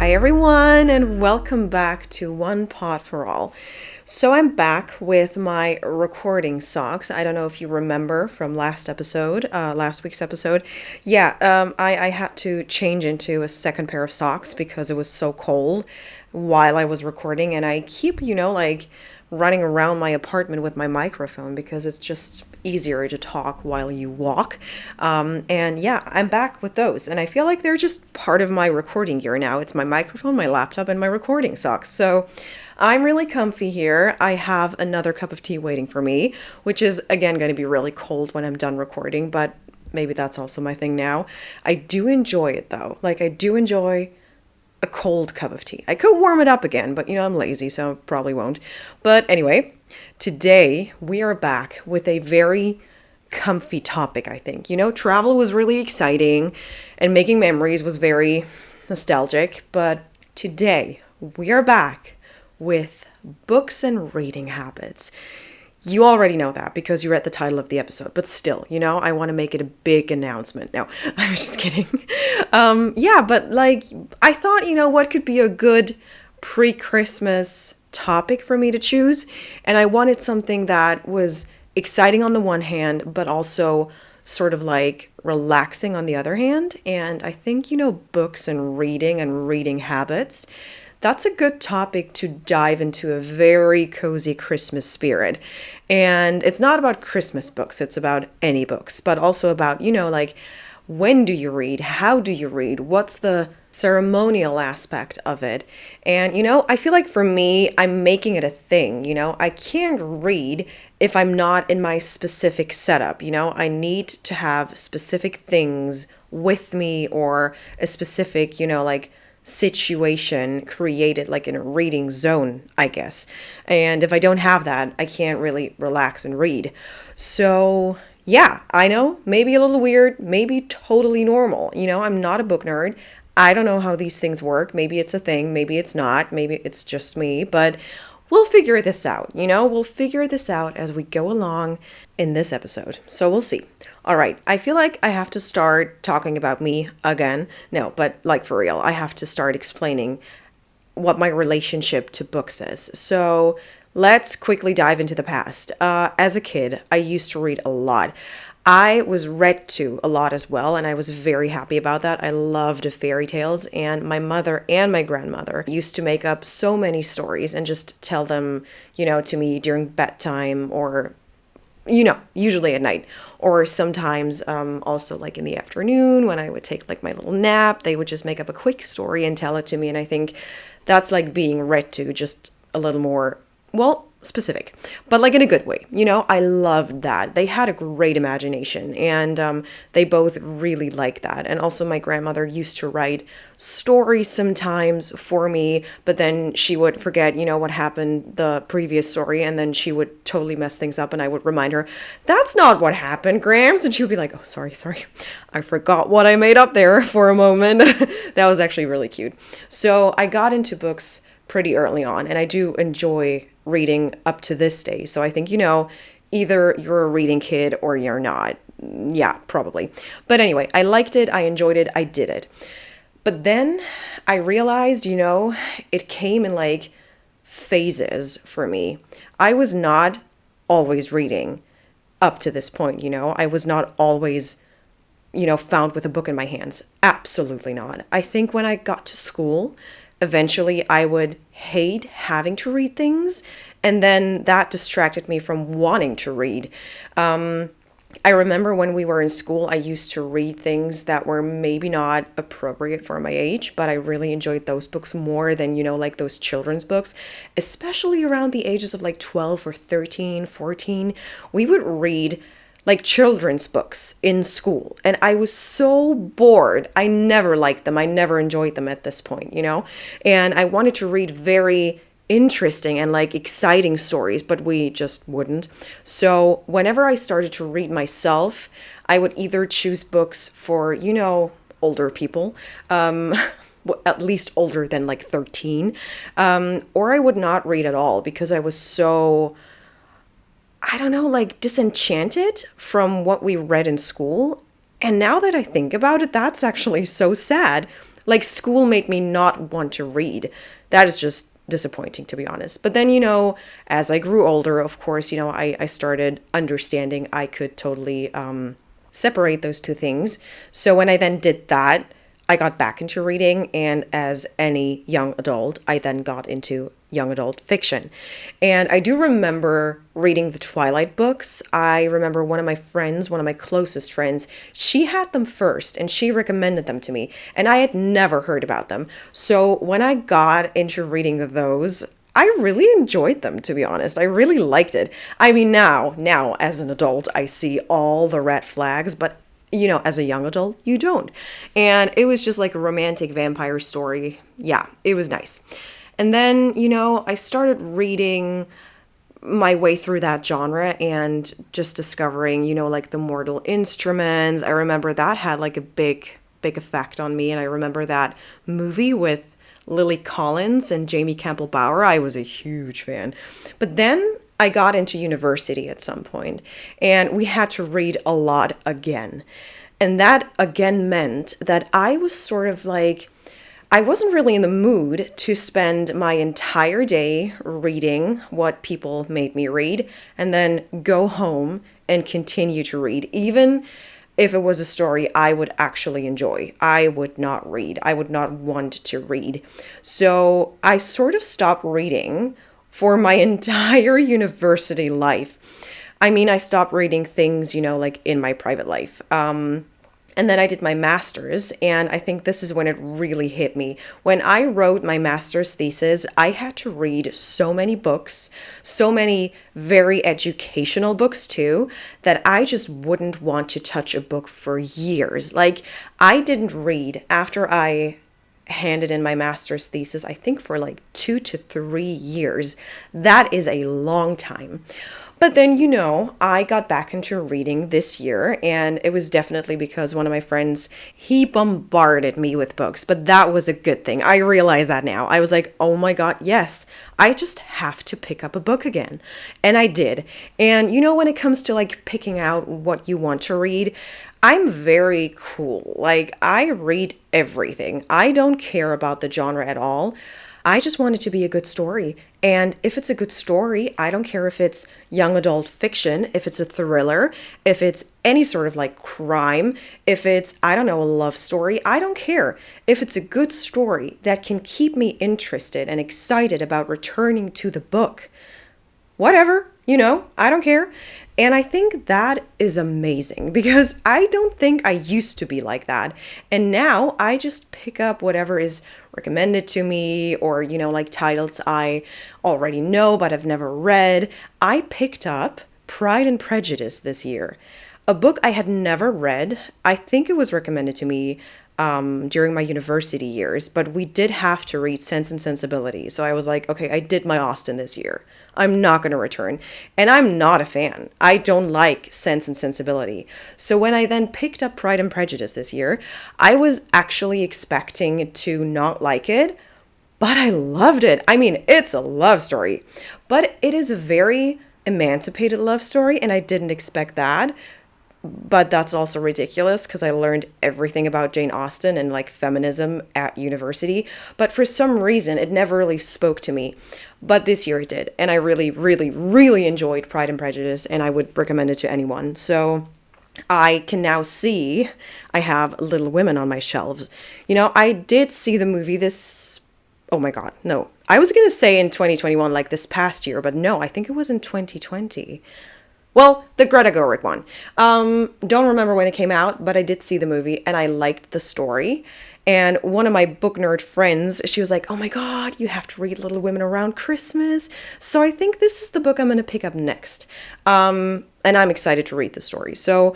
Hi everyone, and welcome back to One Pot for All. So I'm back with my recording socks. I don't know if you remember from last week's episode. I had to change into a second pair of socks because it was so cold while I was recording, and I keep, running around my apartment with my microphone because it's just easier to talk while you walk. I'm back with those, and I feel like they're just part of my recording gear now. It's my microphone, my laptop, and my recording socks. So I'm really comfy here. I have another cup of tea waiting for me, which is again going to be really cold when I'm done recording, but maybe that's also my thing now. I do enjoy it though. I do enjoy a cold cup of tea. I could warm it up again, but I'm lazy, so probably won't. But anyway, today we are back with a very comfy topic, I think. Travel was really exciting and making memories was very nostalgic, but today we are back with books and reading habits. You already know that because you read the title of the episode, but still, I want to make it a big announcement. No, I'm just kidding. I thought, what could be a good pre-Christmas topic for me to choose? And I wanted something that was exciting on the one hand, but also sort of relaxing on the other hand. And I think, books and reading habits, that's a good topic to dive into a very cozy Christmas spirit. And it's not about Christmas books, it's about any books, but also about, when do you read? How do you read? What's the ceremonial aspect of it? And, I feel like for me, I'm making it a thing. I can't read if I'm not in my specific setup. I need to have specific things with me or a specific, situation created in a reading zone, I guess. And if I don't have that, I can't really relax and read. So yeah, I know, maybe a little weird, maybe totally normal. I'm not a book nerd. I don't know how these things work. Maybe it's a thing, maybe it's not, maybe it's just me, but we'll figure this out. We'll figure this out as we go along in this episode. So we'll see. All right. I feel like I have to start talking about me again. No, but for real, I have to start explaining what my relationship to books is. So let's quickly dive into the past. As a kid, I used to read a lot. I was read to a lot as well, and I was very happy about that. I loved fairy tales, and my mother and my grandmother used to make up so many stories and just tell them, to me during bedtime or, usually at night, or sometimes also in the afternoon when I would take my little nap. They would just make up a quick story and tell it to me, and I think that's being read to, just a little more, specific, but in a good way. I loved that. They had a great imagination, and they both really liked that. And also my grandmother used to write stories sometimes for me, but then she would forget, what happened the previous story, and then she would totally mess things up, and I would remind her, that's not what happened, Grams, and she would be like, oh, sorry, I forgot what I made up there for a moment. That was actually really cute. So I got into books pretty early on, and I do enjoy reading up to this day. So I think, either you're a reading kid or you're not. Yeah, probably. But anyway, I liked it. I enjoyed it. I did it. But then I realized, it came in phases for me. I was not always reading up to this point. I was not always, found with a book in my hands. Absolutely not. I think when I got to school, eventually I would hate having to read things, and then that distracted me from wanting to read. I remember when we were in school, I used to read things that were maybe not appropriate for my age, but I really enjoyed those books more than, those children's books, especially around the ages of 12 or 13, 14. We would read children's books in school, and I was so bored. I never liked them. I never enjoyed them at this point, and I wanted to read very interesting and exciting stories, but we just wouldn't. So whenever I started to read myself, I would either choose books for, older people, at least older than 13, or I would not read at all because I was so, I don't know, disenchanted from what we read in school. And now that I think about it, that's actually so sad. Like, school made me not want to read. That is just disappointing, to be honest. But then, as I grew older, of course, I started understanding I could totally separate those two things. So when I then did that, I got back into reading, and as any young adult, I then got into young adult fiction. And I do remember reading the Twilight books. I remember one of my friends, one of my closest friends, she had them first and she recommended them to me, and I had never heard about them. So when I got into reading those, I really enjoyed them, to be honest. I really liked it. I mean, now as an adult, I see all the red flags, but as a young adult, you don't. And it was just like a romantic vampire story. Yeah, it was nice. And then, I started reading my way through that genre and just discovering, like the Mortal Instruments. I remember that had like a big effect on me. And I remember that movie with Lily Collins and Jamie Campbell Bower. I was a huge fan. But then I got into university at some point, and we had to read a lot again. And that again meant that I was sort of like, I wasn't really in the mood to spend my entire day reading what people made me read and then go home and continue to read. Even if it was a story I would actually enjoy, I would not read. I would not want to read. So I sort of stopped reading for my entire university life. I mean, I stopped reading things, like in my private life. And then I did my master's, and I think this is when it really hit me. When I wrote my master's thesis, I had to read so many books, so many very educational books too, that I just wouldn't want to touch a book for years. Like, I didn't read after I handed in my master's thesis, I think for like 2 to 3 years. That is a long time. But then, I got back into reading this year, and it was definitely because one of my friends, he bombarded me with books, but that was a good thing. I realize that now. I was like, oh my God, yes, I just have to pick up a book again. And I did. And when it comes to like picking out what you want to read, I'm very cool. Like, I read everything. I don't care about the genre at all. I just want it to be a good story. And if it's a good story, I don't care if it's young adult fiction, if it's a thriller, if it's any sort of like crime, if it's, I don't know, a love story, I don't care. If it's a good story that can keep me interested and excited about returning to the book, whatever, I don't care. And I think that is amazing because I don't think I used to be like that. And now I just pick up whatever is recommended to me or, like titles I already know but have never read. I picked up Pride and Prejudice this year, a book I had never read. I think it was recommended to me during my university years, but we did have to read Sense and Sensibility. So I was like, okay, I did my Austen this year. I'm not going to return. And I'm not a fan. I don't like Sense and Sensibility. So when I then picked up Pride and Prejudice this year, I was actually expecting to not like it, but I loved it. I mean, it's a love story, but it is a very emancipated love story, and I didn't expect that. But that's also ridiculous because I learned everything about Jane Austen and like feminism at university. But for some reason, it never really spoke to me. But this year it did. And I really, really, really enjoyed Pride and Prejudice, and I would recommend it to anyone. So I can now see I have Little Women on my shelves. I did see the movie oh my God, no. I was going to say in 2021, like this past year, but no, I think it was in 2020. Well, the Greta Gerwig one. Don't remember when it came out, but I did see the movie and I liked the story. And one of my book nerd friends, she was like, oh my God, you have to read Little Women around Christmas. So I think this is the book I'm going to pick up next. And I'm excited to read the story. So,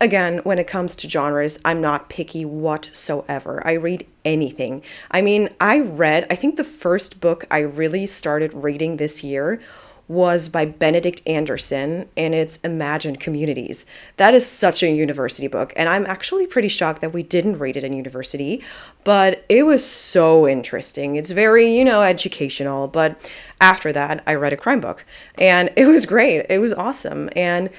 again, when it comes to genres, I'm not picky whatsoever. I read anything. I mean, I think the first book I really started reading this year was by Benedict Anderson, and it's Imagined Communities. That is such a university book, and I'm actually pretty shocked that we didn't read it in university, but it was so interesting. It's very, educational, but after that, I read a crime book, and it was great. It was awesome, and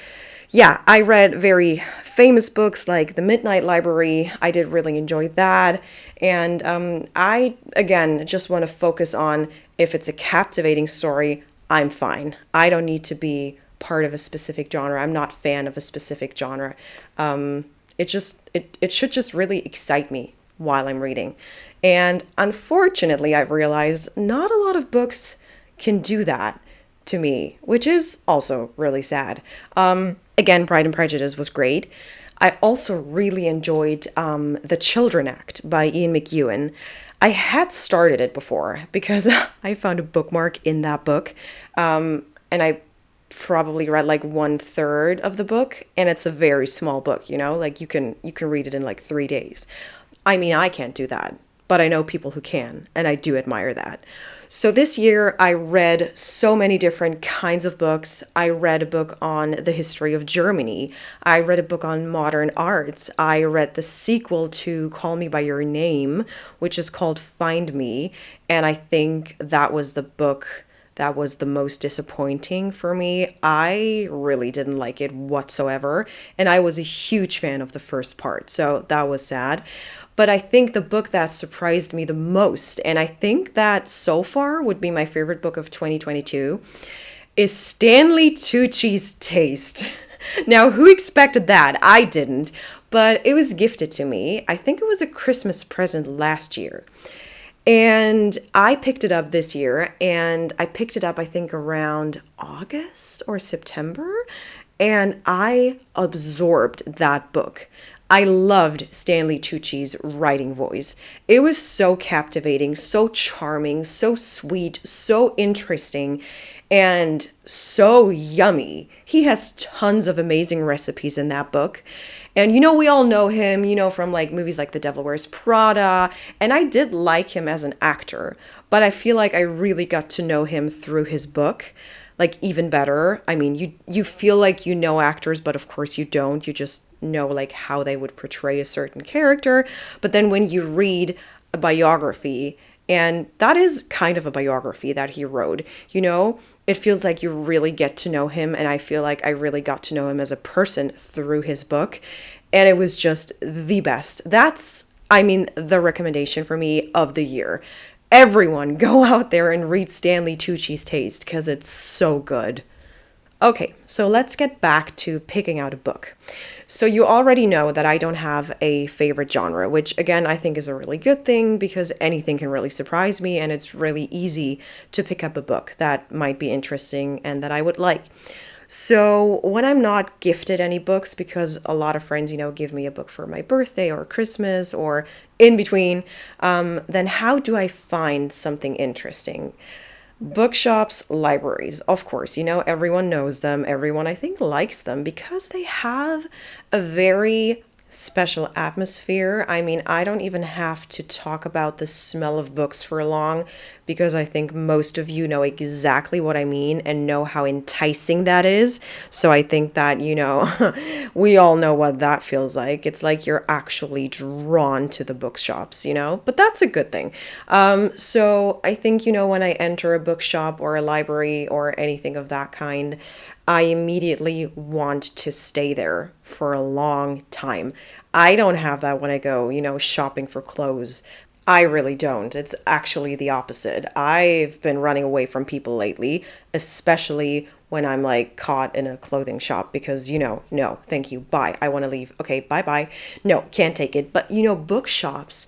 Yeah, I read very famous books like The Midnight Library. I did really enjoy that. And I, again, just want to focus on if it's a captivating story, I'm fine. I don't need to be part of a specific genre. I'm not fan of a specific genre. It should just really excite me while I'm reading. And unfortunately, I've realized not a lot of books can do that to me, which is also really sad. Again, Pride and Prejudice was great. I also really enjoyed The Children Act by Ian McEwan. I had started it before because I found a bookmark in that book, and I probably read like one third of the book, and it's a very small book. Like you can read it in like 3 days. I mean, I can't do that, but I know people who can, and I do admire that. So this year, I read so many different kinds of books. I read a book on the history of Germany. I read a book on modern arts. I read the sequel to Call Me by Your Name, which is called Find Me. And I think that was the book that was the most disappointing for me. I really didn't like it whatsoever. And I was a huge fan of the first part. So that was sad. But I think the book that surprised me the most, and I think that so far would be my favorite book of 2022, is Stanley Tucci's Taste. Now, who expected that? I didn't, but it was gifted to me. I think it was a Christmas present last year. And I picked it up this year, and I picked it up, I think, around August or September, and I absorbed that book. I loved Stanley Tucci's writing voice. It was so captivating, so charming, so sweet, so interesting, and so yummy. He has tons of amazing recipes in that book. And we all know him, from like movies like The Devil Wears Prada. And I did like him as an actor, but I feel like I really got to know him through his book, like even better. I mean, you feel like you know actors, but of course you don't. You just know like how they would portray a certain character. But then when you read a biography, and that is kind of a biography that he wrote, it feels like you really get to know him. And I feel like I really got to know him as a person through his book. And it was just the best. That's, I mean, the recommendation for me of the year. Everyone go out there and read Stanley Tucci's Taste because it's so good. Okay, so let's get back to picking out a book. So you already know that I don't have a favorite genre, which again, I think is a really good thing because anything can really surprise me and it's really easy to pick up a book that might be interesting and that I would like. So when I'm not gifted any books, because a lot of friends, give me a book for my birthday or Christmas or in between, then how do I find something interesting? Bookshops, libraries, of course, everyone knows them. Everyone, I think, likes them because they have a very special atmosphere. I mean, I don't even have to talk about the smell of books for long because I think most of you know exactly what I mean and know how enticing that is. So I think that, we all know what that feels like. It's like you're actually drawn to the bookshops, but that's a good thing. So I think, when I enter a bookshop or a library or anything of that kind, I immediately want to stay there for a long time. I don't have that when I go, shopping for clothes. I really don't. It's actually the opposite. I've been running away from people lately, especially when I'm like caught in a clothing shop because, no, thank you, bye. I want to leave. Okay, bye bye. No, can't take it. But, bookshops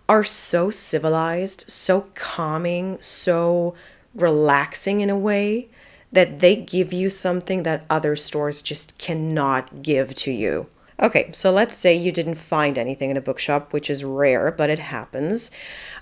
are so civilized, so calming, so relaxing in a way that they give you something that other stores just cannot give to you. Okay, so let's say you didn't find anything in a bookshop, which is rare, but it happens.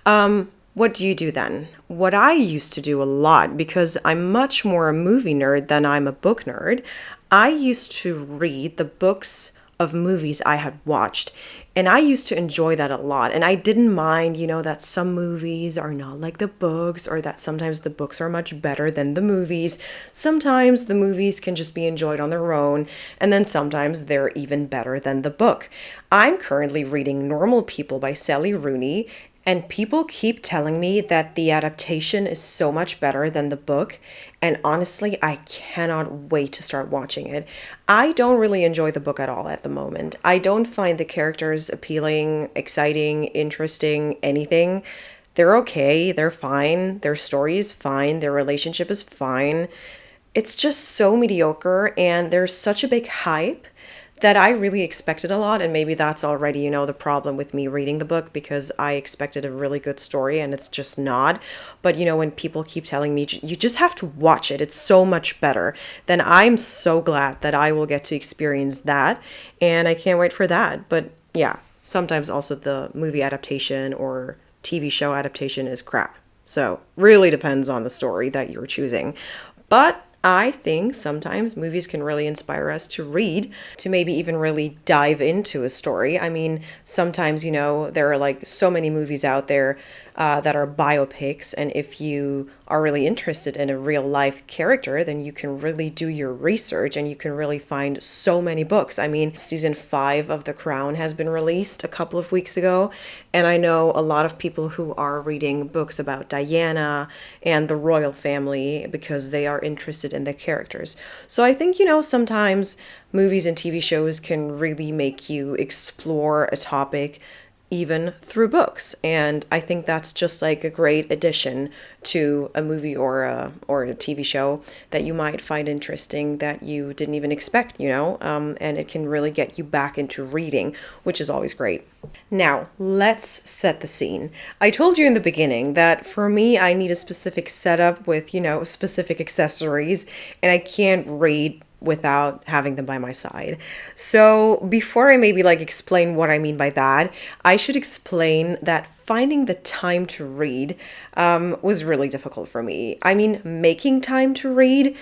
What do you do then? What I used to do a lot, because I'm much more a movie nerd than I'm a book nerd, I used to read the books of movies I had watched. And I used to enjoy that a lot. And I didn't mind, that some movies are not like the books or that sometimes the books are much better than the movies. Sometimes the movies can just be enjoyed on their own. And then sometimes they're even better than the book. I'm currently reading Normal People by Sally Rooney. And people keep telling me that the adaptation is so much better than the book. And honestly, I cannot wait to start watching it. I don't really enjoy the book at all at the moment. I don't find the characters appealing, exciting, interesting, anything. They're okay, they're fine, their story is fine, their relationship is fine. It's just so mediocre, and there's such a big hype that I really expected a lot. And maybe that's already, the problem with me reading the book, because I expected a really good story and it's just not. But, when people keep telling me, you just have to watch it, it's so much better, then I'm so glad that I will get to experience that. And I can't wait for that. But yeah, sometimes also the movie adaptation or TV show adaptation is crap. So, really depends on the story that you're choosing. But I think sometimes movies can really inspire us to read, to maybe even really dive into a story. I mean, sometimes, there are like so many movies out there that are biopics. And if you are really interested in a real life character, then you can really do your research and you can really find so many books. I mean, season 5 of The Crown has been released a couple of weeks ago. And I know a lot of people who are reading books about Diana and the royal family because they are interested in the characters. So I think, sometimes movies and TV shows can really make you explore a topic even through books. And I think that's just like a great addition to a movie or a TV show that you might find interesting that you didn't even expect, and it can really get you back into reading, which is always great. Now, let's set the scene. I told you in the beginning that for me, I need a specific setup with, specific accessories, and I can't read without having them by my side. So before I maybe like explain what I mean by that, I should explain that finding the time to read was really difficult for me. I mean, making time to read,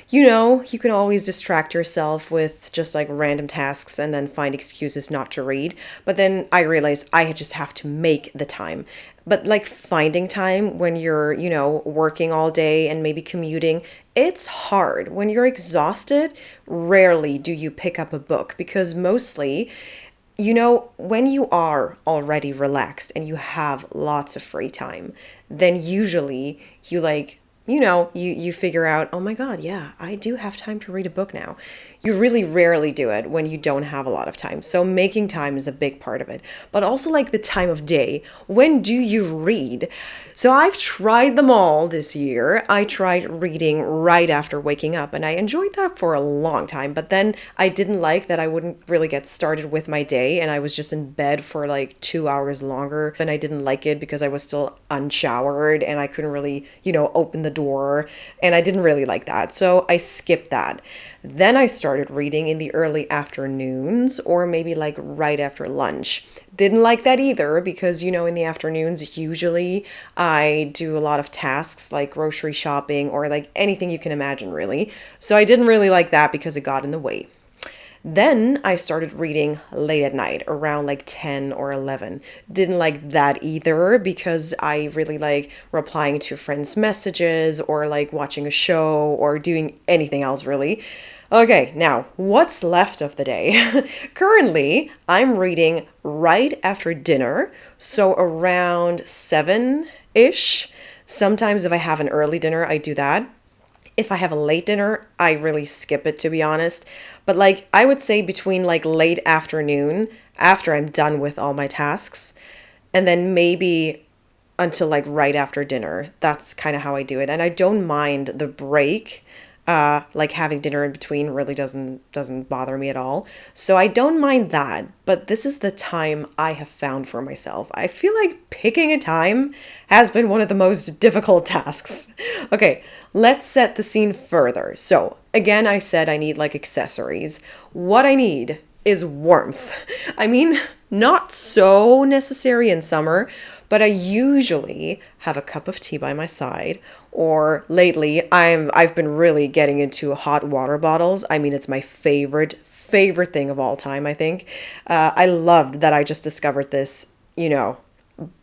you can always distract yourself with just like random tasks and then find excuses not to read. But then I realized I just have to make the time. But like finding time when you're, working all day and maybe commuting, it's hard. When you're exhausted, rarely do you pick up a book because mostly, when you are already relaxed and you have lots of free time, then usually you like you figure out, oh my God, yeah, I do have time to read a book now. You really rarely do it when you don't have a lot of time. So making time is a big part of it. But also like the time of day. When do you read? So I've tried them all this year. I tried reading right after waking up, and I enjoyed that for a long time. But then I didn't like that I wouldn't really get started with my day, and I was just in bed for like 2 hours longer. And I didn't like it because I was still unshowered and I couldn't really, open the door, and I didn't really like that. So I skipped that. Then I started reading in the early afternoons or maybe like right after lunch. Didn't like that either because, in the afternoons, usually I do a lot of tasks like grocery shopping or like anything you can imagine, really. So I didn't really like that because it got in the way. Then I started reading late at night, around like 10 or 11. Didn't like that either because I really like replying to friends' messages or like watching a show or doing anything else really. Okay, now what's left of the day? Currently, I'm reading right after dinner, so around 7-ish. Sometimes if I have an early dinner, I do that. If I have a late dinner, I really skip it, to be honest. But like, I would say between like late afternoon, after I'm done with all my tasks, and then maybe until like right after dinner. That's kind of how I do it. And I don't mind the break. Like having dinner in between really doesn't bother me at all. So I don't mind that, but this is the time I have found for myself. I feel like picking a time has been one of the most difficult tasks. Okay, let's set the scene further. So again, I said I need like accessories. What I need is warmth. I mean, not so necessary in summer, but I usually have a cup of tea by my side, or lately I've been really getting into hot water bottles. I mean, it's my favorite thing of all time, I think. I loved that I just discovered this,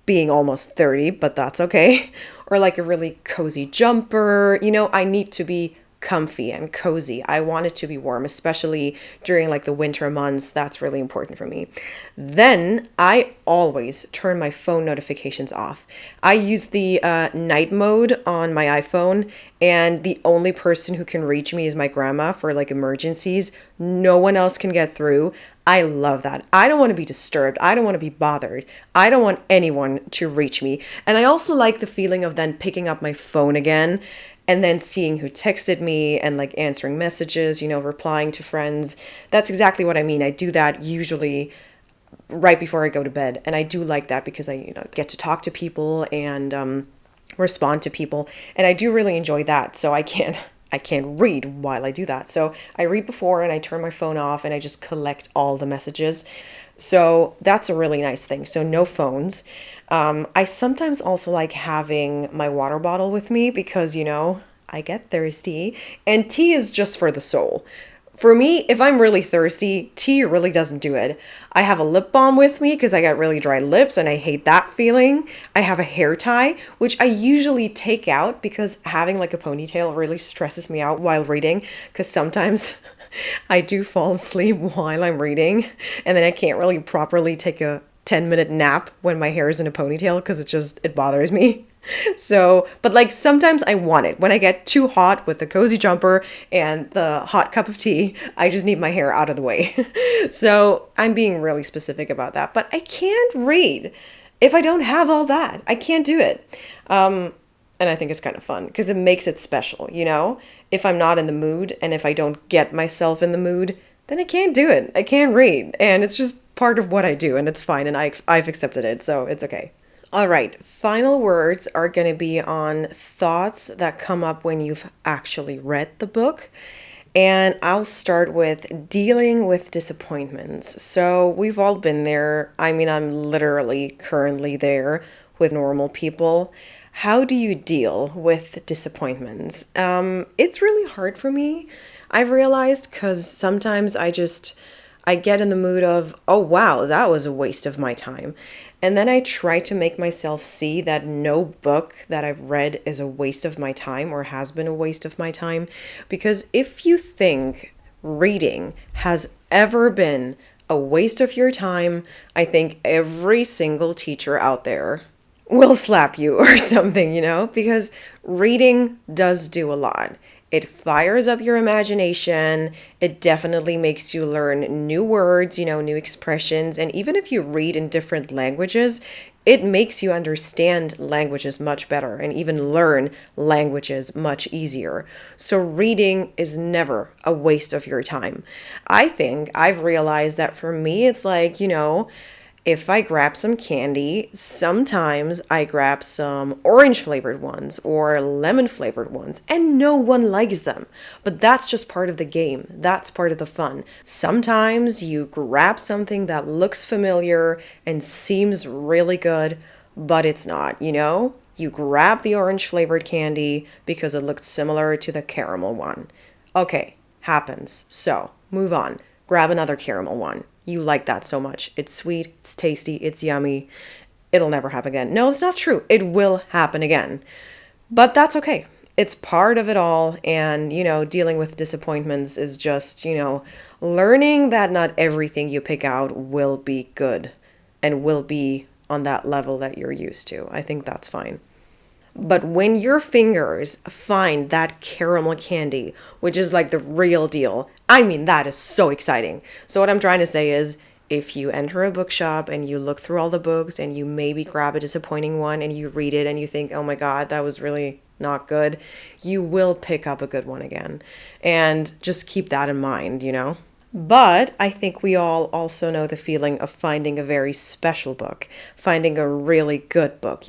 being almost 30, but that's okay. Or like a really cozy jumper. I need to be comfy and cozy. I want it to be warm, especially during like the winter months. That's really important for me. Then I always turn my phone notifications off. I use the night mode on my iPhone, and the only person who can reach me is my grandma for like emergencies. No one else can get through. I love that. I don't want to be disturbed. I don't want to be bothered. I don't want anyone to reach me. And I also like the feeling of then picking up my phone again and then seeing who texted me and like answering messages, replying to friends. That's exactly what I mean. I do that usually right before I go to bed. And I do like that because I, get to talk to people and respond to people. And I do really enjoy that. So I can't read while I do that. So I read before and I turn my phone off and I just collect all the messages. So that's a really nice thing. So no phones. I sometimes also like having my water bottle with me because, I get thirsty, and tea is just for the soul. For me, if I'm really thirsty, tea really doesn't do it. I have a lip balm with me because I got really dry lips and I hate that feeling. I have a hair tie, which I usually take out because having like a ponytail really stresses me out while reading, because sometimes I do fall asleep while I'm reading and then I can't really properly take a 10-minute nap when my hair is in a ponytail because it bothers me. So, but like sometimes I want it. When I get too hot with the cozy jumper and the hot cup of tea, I just need my hair out of the way. So I'm being really specific about that. But I can't read if I don't have all that. I can't do it. And I think it's kind of fun because it makes it special, If I'm not in the mood and if I don't get myself in the mood, then I can't do it. I can't read. And it's just part of what I do and it's fine. And I've accepted it. So it's okay. All right, final words are going to be on thoughts that come up when you've actually read the book. And I'll start with dealing with disappointments. So we've all been there. I mean, I'm literally currently there with normal people. How do you deal with disappointments? It's really hard for me, I've realized, because sometimes I get in the mood of, oh, wow, that was a waste of my time. And then I try to make myself see that no book that I've read is a waste of my time or has been a waste of my time. Because if you think reading has ever been a waste of your time, I think every single teacher out there will slap you or something, because reading does do a lot. It fires up your imagination. It definitely makes you learn new words, new expressions. And even if you read in different languages, it makes you understand languages much better and even learn languages much easier. So reading is never a waste of your time. I think I've realized that for me, it's like, if I grab some candy, sometimes I grab some orange flavored ones or lemon flavored ones, and no one likes them. But that's just part of the game. That's part of the fun. Sometimes you grab something that looks familiar and seems really good, but it's not, You grab the orange flavored candy because it looked similar to the caramel one. Okay, happens. So, move on. Grab another caramel one. You like that so much. It's sweet, it's tasty, it's yummy. It'll never happen again. No, it's not true. It will happen again. But that's okay. It's part of it all. And, dealing with disappointments is just, learning that not everything you pick out will be good and will be on that level that you're used to. I think that's fine. But when your fingers find that caramel candy, which is like the real deal, I mean, that is so exciting. So what I'm trying to say is, if you enter a bookshop and you look through all the books and you maybe grab a disappointing one and you read it and you think, oh my God, that was really not good, you will pick up a good one again. And just keep that in mind, But I think we all also know the feeling of finding a very special book, finding a really good book,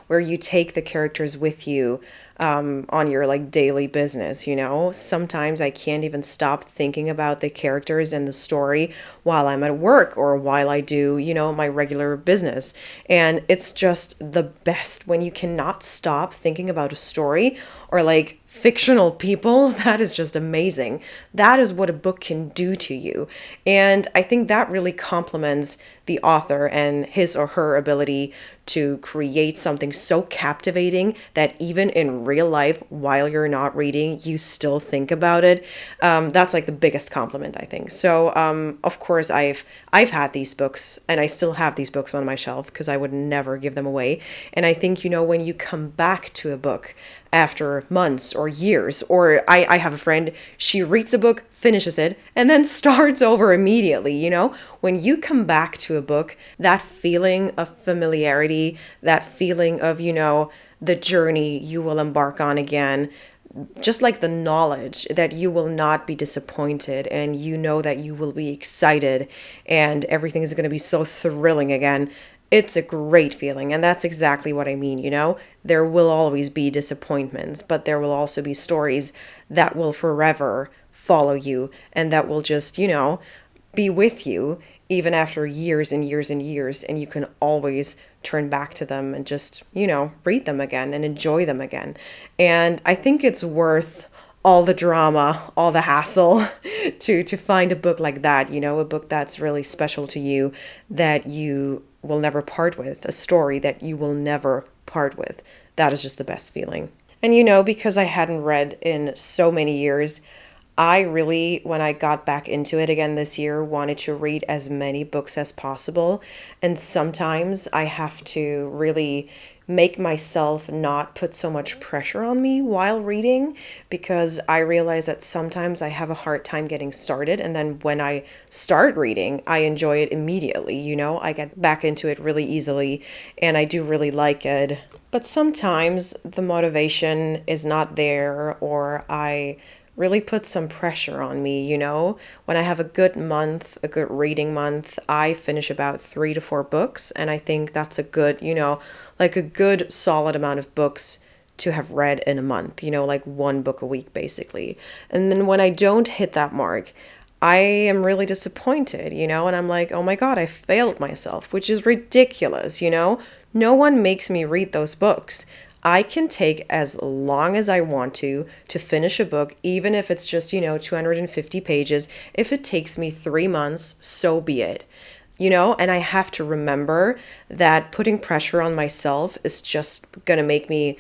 where you take the characters with you on your like daily business, Sometimes I can't even stop thinking about the characters and the story while I'm at work or while I do, my regular business. And it's just the best when you cannot stop thinking about a story or like fictional people. That is just amazing. That is what a book can do to you. And I think that really complements the author and his or her ability to create something so captivating that even in real life, while you're not reading, you still think about it. That's like the biggest compliment, I think. So, of course, I've had these books, and I still have these books on my shelf because I would never give them away. And I think, when you come back to a book after months or years, or I have a friend, she reads a book, finishes it, and then starts over immediately. When you come back to a book, that feeling of familiarity, that feeling of, the journey you will embark on again, just like the knowledge that you will not be disappointed, and that you will be excited and everything is going to be so thrilling again. It's a great feeling. And that's exactly what I mean. There will always be disappointments, but there will also be stories that will forever follow you and that will just, be with you even after years and years and years. And you can always turn back to them and just, read them again and enjoy them again. And I think it's worth all the drama, all the hassle to find a book like that, a book that's really special to you, that you will never part with, a story that you will never part with. That is just the best feeling. And because I hadn't read in so many years, I really, when I got back into it again this year, wanted to read as many books as possible. And sometimes I have to really make myself not put so much pressure on me while reading, because I realize that sometimes I have a hard time getting started. And then when I start reading, I enjoy it immediately. I get back into it really easily and I do really like it. But sometimes the motivation is not there, or I really put some pressure on me. When I have a good month, a good reading month, I finish about 3 to 4 books. And I think that's a good, like a good solid amount of books to have read in a month, like 1 book a week basically. And then when I don't hit that mark, I am really disappointed, and I'm like, oh my God, I failed myself, which is ridiculous. No one makes me read those books. I can take as long as I want to finish a book, even if it's just, 250 pages. If it takes me 3 months, so be it. And I have to remember that putting pressure on myself is just going to make me,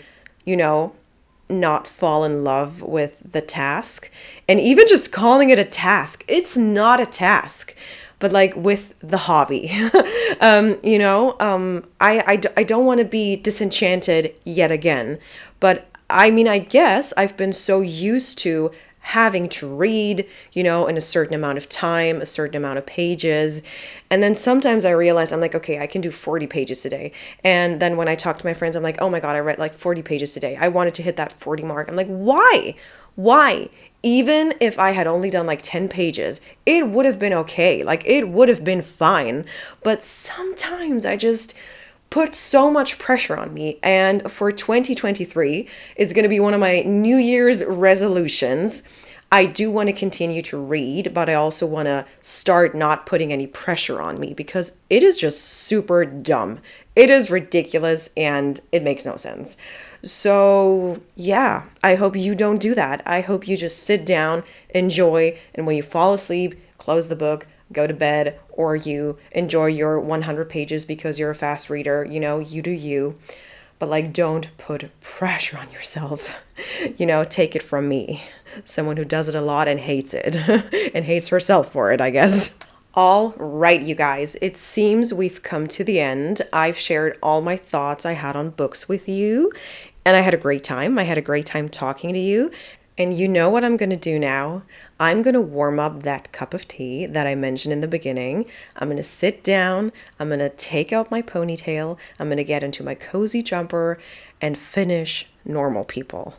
not fall in love with the task. And even just calling it a task, it's not a task. But like with the hobby, I don't want to be disenchanted yet again. But I mean, I guess I've been so used to having to read, in a certain amount of time, a certain amount of pages. And then sometimes I realize I'm like, okay, I can do 40 pages today. And then when I talk to my friends, I'm like, oh my God, I read like 40 pages today. I wanted to hit that 40 mark. I'm like, why? Why? Even if I had only done like 10 pages, it would have been okay. Like it would have been fine. But sometimes I just put so much pressure on me. And for 2023, it's going to be one of my New Year's resolutions. I do want to continue to read, but I also want to start not putting any pressure on me, because it is just super dumb. It is ridiculous and it makes no sense. So yeah, I hope you don't do that. I hope you just sit down, enjoy, and when you fall asleep, close the book, go to bed, or you enjoy your 100 pages because you're a fast reader. You do you. But like, don't put pressure on yourself. Take it from me, someone who does it a lot and hates it and hates herself for it, I guess. All right, you guys, it seems we've come to the end. I've shared all my thoughts I had on books with you, and I had a great time. I had a great time talking to you. And you know what I'm going to do now? I'm going to warm up that cup of tea that I mentioned in the beginning. I'm going to sit down. I'm going to take out my ponytail. I'm going to get into my cozy jumper and finish Normal People.